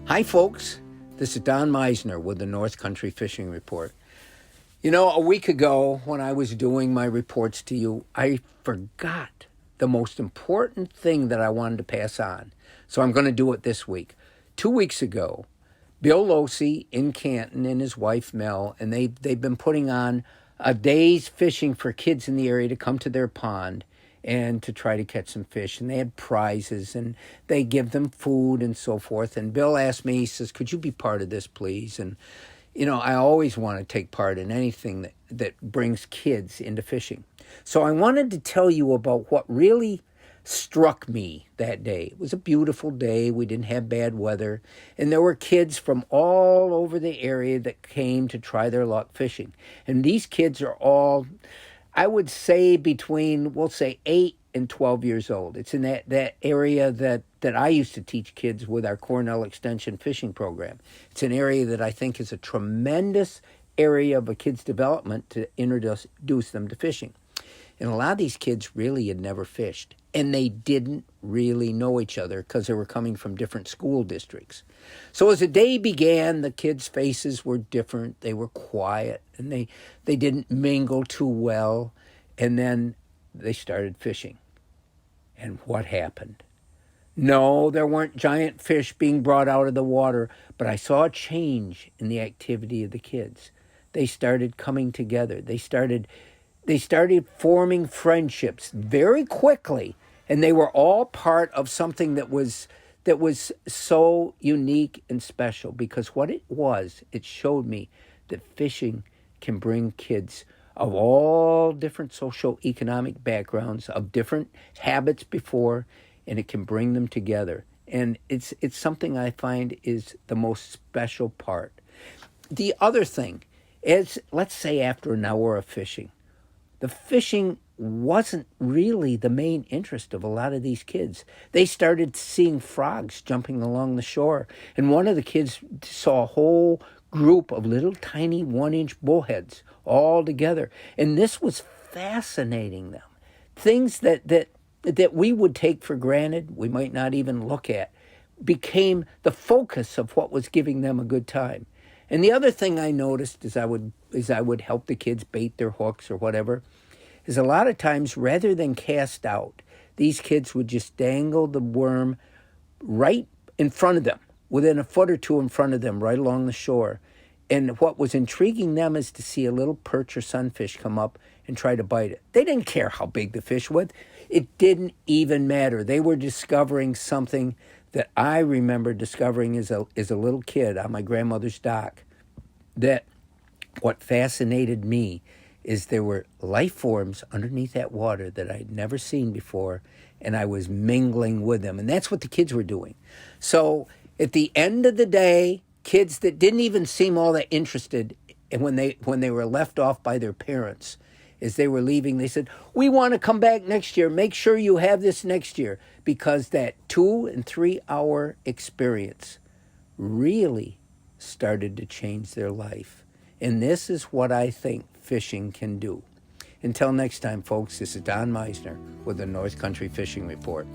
Hi, folks. This is Don Meisner with the North Country Fishing Report. You know, a week ago when I was doing my reports to you, I forgot the most important thing that I wanted to pass on. So I'm going to do it this week. 2 weeks ago, Bill Locy in Canton and his wife Mel, and they've been putting on a day's fishing for kids in the area to come to their pond and to try to catch some fish. And they had prizes and they give them food and so forth. And Bill asked me, he says, could you be part of this, please? And, you know, I always want to take part in anything that brings kids into fishing. So I wanted to tell you about what really struck me that day. It was a beautiful day. We didn't have bad weather. And there were kids from all over the area that came to try their luck fishing. And these kids are all, I would say, between, we'll say, 8 and 12 years old. It's in that area that I used to teach kids with our Cornell Extension fishing program. It's an area that I think is a tremendous area of a kid's development to introduce them to fishing. And a lot of these kids really had never fished. And they didn't really know each other because they were coming from different school districts. So as the day began, the kids' faces were different. They were quiet, and they didn't mingle too well. And then they started fishing. And what happened? No, there weren't giant fish being brought out of the water, but I saw a change in the activity of the kids. They started coming together. They started forming friendships very quickly, and they were all part of something that was so unique and special, because what it showed me that fishing can bring kids of all different socio-economic backgrounds, of different habits before, and it can bring them together. And it's something I find is the most special part. The other thing is, let's say after an hour of fishing, the fishing wasn't really the main interest of a lot of these kids. They started seeing frogs jumping along the shore. And one of the kids saw a whole group of little tiny 1-inch bullheads all together. And this was fascinating them. Things that we would take for granted, we might not even look at, became the focus of what was giving them a good time. And the other thing I noticed as I would help the kids bait their hooks or whatever, is a lot of times, rather than cast out, these kids would just dangle the worm right in front of them, within a foot or two in front of them, right along the shore. And what was intriguing them is to see a little perch or sunfish come up and try to bite it. They didn't care how big the fish was. It didn't even matter. They were discovering something that I remember discovering as a little kid on my grandmother's dock. That what fascinated me is there were life forms underneath that water that I'd never seen before, and I was mingling with them. And that's what the kids were doing. So at the end of the day, kids that didn't even seem all that interested, and when they were left off by their parents, as they were leaving, they said, we want to come back next year. Make sure you have this next year, because that 2 and 3 hour experience really started to change their life. And this is what I think fishing can do. Until next time, folks, this is Don Meisner with the North Country Fishing Report.